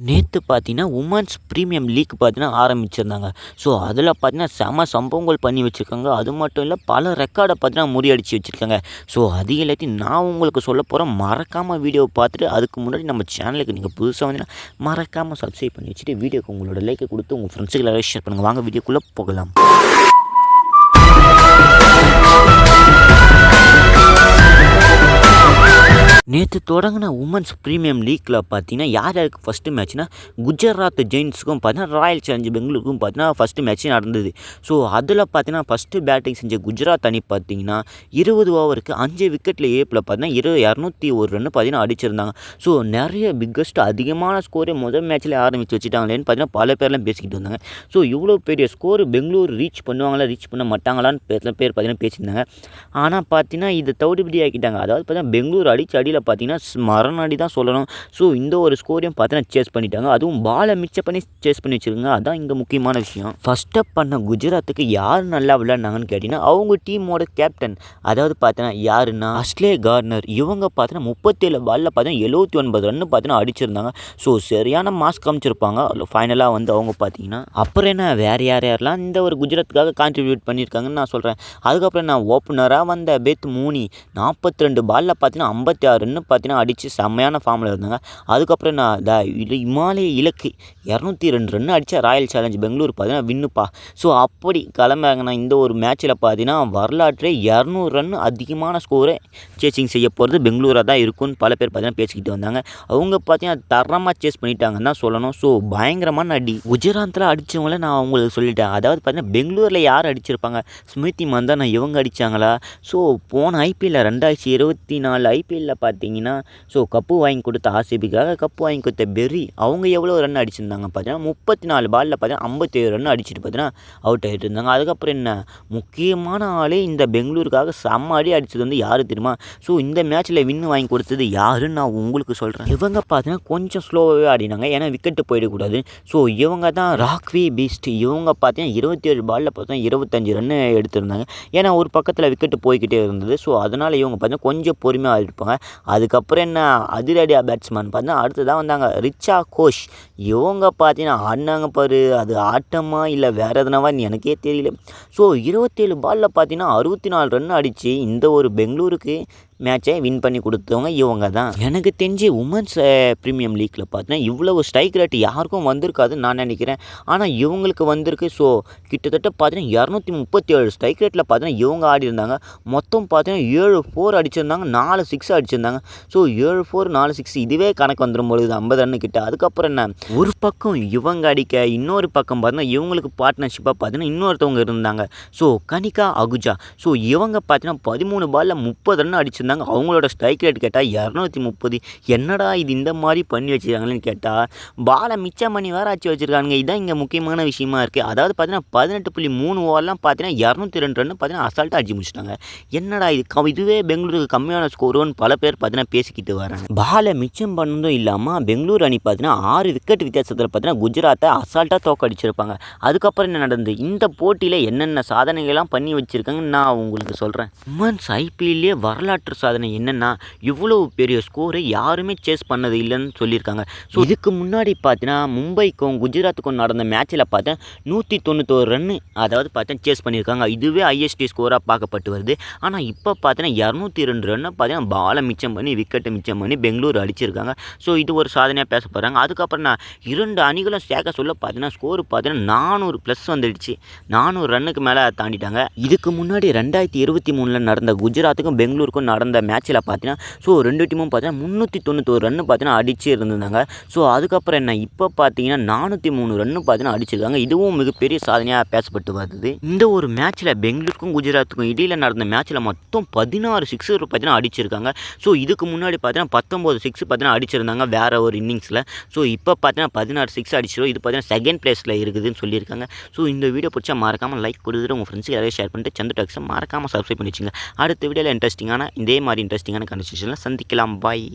நேத்து பார்த்தீங்கன்னா, women's premium league பார்த்தீங்கன்னா ஆரம்பிச்சிருந்தாங்க. ஸோ, அதில பார்த்தீங்கன்னா, செம சம்பவங்கள் பண்ணி வச்சிருக்காங்க. அது மட்டும் இல்ல, பல ரெக்கார்ட பார்த்தீங்கன்னா முறியடிச்சு வச்சிருக்காங்க. ஸோ, அது எல்லாத்தையும் நான் உங்களுக்கு சொல்லப் போறேன். மறக்காம வீடியோவ பார்த்துட்டு, அதுக்கு முன்னாடி நம்ம சேனலுக்கு நீங்க புதுசா வந்தீங்கன்னா, மறக்காம சப்ஸ்கிரைப் பண்ணி வச்சுட்டு, வீடியோக்கு உங்களோட லைக்க குடுத்து, உங்க ஃப்ரெண்ட்ஸுக்கு எல்லாரும் ஷேர் பண்ணுங்க. வாங்க வீடியோக்குள்ள போகலாம். நேற்று தொடங்கின உமன்ஸ் பிரீமியம் லீக்கில் பார்த்தீங்கன்னா யார் யாருக்கு ஃபஸ்ட்டு மேட்ச்னா குஜராத் ஜெயின்ஸுக்கும் பார்த்தீங்கன்னா ராயல் சேலஞ்ச் பெங்களூருக்கும் பார்த்தீங்கன்னா ஃபஸ்ட்டு மேட்ச் நடந்தது. ஸோ அதில் பார்த்தீங்கன்னா ஃபஸ்ட்டு பேட்டிங் செஞ்ச குஜராத் அணி பார்த்தீங்கன்னா 20 ஓவருக்கு 5 விக்கெட்டில் ஏப்பில் பார்த்தீங்கன்னா 201 ரன் பார்த்தீங்கன்னா அடிச்சிருந்தாங்க. ஸோ நிறைய பிக்கஸ்ட் அதிகமான ஸ்கோரை முதல் மேட்ச்லேயே ஆரம்பித்து வச்சுட்டாங்களேன்னு பார்த்தீங்கன்னா பல பேர்லாம் பேசிக்கிட்டு வந்தாங்க. ஸோ இவ்வளோ பெரிய ஸ்கோர் பெங்களூர் ரீச் பண்ணுவாங்களா ரீச் பண்ண மாட்டாங்களான்னு பேர் பார்த்தீங்கன்னா பேசியிருந்தாங்க. ஆனால் பார்த்தீங்கன்னா இதை தவிடுபடி ஆக்கிட்டாங்க. அதாவது பார்த்தீங்கன்னா பெங்களூர் அடியில் பார்த்தீங்கன்னா மரணடி தான் சொல்லணும். ஸோ இந்த ஒரு ஸ்கோரையும் பார்த்தீங்கன்னா சேஸ் பண்ணிட்டாங்க. அதுவும் பாலை மிச்சம் பண்ணி சேஸ் பண்ணி வச்சுருங்க. அதான் இங்கே முக்கியமான விஷயம். ஃபர்ஸ்ட் அப் பண்ண குஜராத்துக்கு யார் நல்லா விளையாடினாங்கன்னு கேட்டிங்கன்னா அவங்க டீமோட கேப்டன், அதாவது பார்த்தீங்கன்னா யாருன்னா அஸ்லே கார்னர். இவங்க பார்த்தீங்கன்னா 37 பாலில் பார்த்தீங்கன்னா 79 ரன் பார்த்தீங்கன்னா அடிச்சிருந்தாங்க. ஸோ சரியான மாஸ் காமிச்சிருப்பாங்க ஃபைனலாக வந்து அவங்க பார்த்தீங்கன்னா. அப்புறம் என்ன வேறு யாரெல்லாம் இந்த ஒரு குஜராத்துக்காக கான்ட்ரிபியூட் பண்ணியிருக்காங்கன்னு நான் சொல்கிறேன். அதுக்கப்புறம் நான் ஓப்பனராக வந்த பெத் மூனி 42 பாலில் பார்த்தீங்கன்னா 56 ரன் பார்த்தீங்கன்னா அடித்து செம்மையான ஃபார்மில் இருந்தாங்க. அதுக்கப்புறம் நான் இமாலய இலக்கு 202 ரன் அடித்த ராயல் சேலஞ்ச் பெங்களூர் பார்த்தீங்கன்னா வின்னுப்பா. ஸோ அப்படி கிளம்புறாங்கன்னா இந்த ஒரு மேட்ச்சில் பார்த்தீங்கன்னா வரலாற்றே 200 ரன் அதிகமான ஸ்கோரை சேசிங் செய்ய போகிறது பெங்களூராக தான் இருக்கும்னு பல பேர் பார்த்தீங்கன்னா பேசிக்கிட்டு வந்தாங்க. அவங்க பார்த்தீங்கன்னா தரமாக சேஸ் பண்ணிட்டாங்கன்னு தான் சொல்லணும். ஸோ பயங்கரமான அடி குஜராத்தில் அடித்தவங்கள நான் அவங்களுக்கு சொல்லிட்டேன். அதாவது பார்த்தீங்கன்னா பெங்களூரில் யார் அடிச்சிருப்பாங்க, ஸ்மிருதி மந்தனா இவங்க அடித்தாங்களா? ஸோ போன ஐபிஎல்லில் 2024 ஐபிஎல்லில் பார்த்தீங்கன்னா ஸோ கப்பு வாங்கி கொடுத்த ஆர்சிபிக்காக கப்பு வாங்கி கொடுத்த பெர்ரி அவங்க எவ்வளோ ரன் அடிச்சிருந்தாங்க பார்த்தீங்கன்னா 34 பாலில் பார்த்தீங்கன்னா 57 ரன் அடிச்சுட்டு பார்த்தீங்கன்னா அவுட் ஆகிட்டு இருந்தாங்க. அதுக்கப்புறம் என்ன முக்கியமான ஆளே இந்த பெங்களூருக்காக செம்ம அடி அடித்தது வந்து யார் தெரியுமா? ஸோ இந்த மேட்ச்சில் வின்னு வாங்கி கொடுத்தது யாருன்னு நான் உங்களுக்கு சொல்கிறேன். இவங்க பார்த்தீங்கன்னா கொஞ்சம் ஸ்லோவாகவே ஆடினாங்க, ஏன்னா விக்கெட்டு போயிடக்கூடாது. ஸோ இவங்க தான் ராக்வி பீஸ்ட். இவங்க பார்த்தீங்கன்னா 27 பாலில் பார்த்தீங்கன்னா 25 ரன் எடுத்திருந்தாங்க, ஏன்னா ஒரு பக்கத்தில் விக்கெட்டு போய்கிட்டே இருந்தது. ஸோ அதனால் இவங்க பார்த்தீங்கன்னா கொஞ்சம் பொறுமையாக இருப்பாங்க. அதுக்கப்புறம் என்ன அதிரடியா பேட்ஸ்மேன் பார்த்தீங்கன்னா அடுத்ததான் வந்தாங்க ரிச்சா கோஷ். இவங்க பார்த்தீங்கன்னா ஆடினாங்க பாரு, அது ஆட்டமா இல்லை வேறு எதுனாவான்னு எனக்கே தெரியல. ஸோ 27 பாலில் பார்த்தீங்கன்னா 64 ரன் அடித்து இந்த ஒரு பெங்களூருக்கு மேட்சை வின் பண்ணி கொடுத்தவங்க இவங்க தான். எனக்கு தெரிஞ்சு உமன்ஸ் ப்ரீமியம் லீக்கில் பார்த்தீங்கன்னா இவ்வளவு ஸ்ட்ரைக் ரேட் யாருக்கும் வந்திருக்காதுன்னு நான் நினைக்கிறேன். ஆனால் இவங்களுக்கு வந்திருக்கு. ஸோ கிட்டத்தட்ட பார்த்தீங்கன்னா 237 ஸ்ட்ரைக் ரேட்டில் பார்த்தீங்கன்னா இவங்க ஆடி இருந்தாங்க. மொத்தம் பார்த்தீங்கன்னா 7 அடிச்சிருந்தாங்க, 4 6 அடிச்சிருந்தாங்க. ஸோ 7 4 6 இதுவே கணக்கு வந்துடும் பொழுது 50 ரன்னு கிட்ட. அதுக்கப்புறம் என்ன ஒரு பக்கம் இவங்க அடிக்க, இன்னொரு பக்கம் பார்த்தீங்கன்னா இவங்களுக்கு பார்ட்னர்ஷிப்பாக பார்த்தீங்கன்னா இன்னொருத்தவங்க இருந்தாங்க. ஸோ கனிகா அகுஜா. ஸோ இவங்க பார்த்தீங்கன்னா 13 பாலில் 30 ரன் அடிச்சிருந்தாங்க. அவங்களோட ஸ்ட்ரைக் ரேட் கேட்டால் 230. என்னடா இது இந்த மாதிரி பண்ணி வச்சுருக்காங்களேன்னு கேட்டால் பாலை மிச்சம் பண்ணி வேறு ஆச்சு வச்சுருக்காங்க. இதுதான் இங்கே முக்கியமான விஷயமா இருக்குது. அதாவது பார்த்தீங்கன்னா 18.3 ஓவர்லாம் பார்த்தீங்கன்னா 202 ரன் பார்த்தீங்கன்னா அசால்ட்டாக அடிச்சு முடிச்சிட்டாங்க. என்னடா இதுவே பெங்களூருக்கு கம்மியான ஸ்கோருன்னு பல பேர் பார்த்தீங்கன்னா பேசிக்கிட்டு வராங்க. பாலை மிச்சம் பண்ணதும் இல்லாமல் பெங்களூர் அணி பார்த்தீங்கன்னா 6 விக்கெட் வித்தியாசத்தில் பார்த்தீங்கன்னா குஜராத்தை அசால்ட்டாக தோக்கடிச்சிருப்பாங்க. அதுக்கப்புறம் என்ன நடந்தது, இந்த போட்டியில் என்னென்ன சாதனைகள்லாம் பண்ணி வச்சுருக்காங்கன்னு நான் உங்களுக்கு சொல்கிறேன். உமன்ஸ் ஐபிஎல்லே வரலாற்று சாதனை என்னென்னா இவ்வளவு பெரிய ஸ்கோரை யாருமே சேஸ் பண்ணது இல்லைன்னு சொல்லியிருக்காங்க. ஸோ இதுக்கு முன்னாடி பார்த்தீங்கன்னா மும்பைக்கும் குஜராத்துக்கும் நடந்த மேட்ச்சில் பார்த்தா 191 ரன் அதாவது பார்த்தா சேஸ் பண்ணியிருக்காங்க. இதுவே ஹையஸ்ட் ஸ்கோராக பார்க்கப்பட்டு வருது. ஆனால் இப்போ பார்த்தீங்கன்னா 202 ரன்னு பார்த்தீங்கன்னா பாலை மிச்சம் பண்ணி விக்கெட்டை மிச்சம் பண்ணி பெங்களூர் அடிச்சிருக்காங்க. ஸோ இது ஒரு சாதனையாக பேச போகிறாங்க. அதுக்கப்புறம் நான் 2 அணிகளும் சேர்க்க சொல்ல பார்த்தீங்கன்னா ஸ்கோர் பார்த்தீங்கன்னா 400 ப்ளஸ் வந்துடுச்சு. 400 ரன்னுக்கு மேலே தாண்டிட்டாங்க. இதுக்கு முன்னாடி 2023 நடந்த குஜராத்துக்கும் பெங்களூருக்கும் நடந்த மேட்ச்சில் பார்த்தீங்கன்னா ஸோ 2 டீமும் பார்த்தீங்கன்னா 391 ரன்னு பார்த்தீங்கன்னா அடிச்சு இருந்திருந்தாங்க. ஸோ அதுக்கப்புறம் என்ன இப்போ பார்த்தீங்கன்னா 403 ரன்னு பார்த்தீங்கன்னா அடிச்சிருக்காங்க. இதுவும் மிகப்பெரிய சாதனையாக பேசப்பட்டு வருது. இந்த ஒரு மேட்ச்சில் பெங்களூருக்கும் குஜராத்துக்கும் இடையில் நடந்த மேட்ச்சில் மொத்தம் 16 சிக்ஸர் பார்த்தீங்கன்னா அடிச்சிருக்காங்க. ஸோ இதுக்கு முன்னாடி பார்த்தீங்கன்னா 19 சிக்ஸ் பார்த்தீங்கன்னா அடிச்சிருந்தாங்க வேறு ஒரு இன்னிங்ஸில். ஸோ இப்போ பார்த்தீங்கன்னா 16 சிக்ஸ் அடிச்சிடும். இது பார்த்தீங்கன்னா செகண்ட் பிளேஸில் இருக்குதுன்னு சொல்லியிருக்காங்க. ஸோ இந்த வீடியோ பிடிச்சா மறக்காமல் லைக் கொடுத்துட்டு உங்கள் ஃப்ரெண்ட்ஸுக்கு யாரையும் ஷேர் பண்ணிட்டு சந்து டாக்ஸை மறக்காமல் சப்ஸ்கிரைப் பண்ணி வச்சுங்க. அடுத்த வீடியோவில் இன்ட்ரெஸ்டிங்கான இதே மாதிரி இன்ட்ரெஸ்டிங்கான கன்வர்சேஷனில் சந்திக்கலாம். பாய்.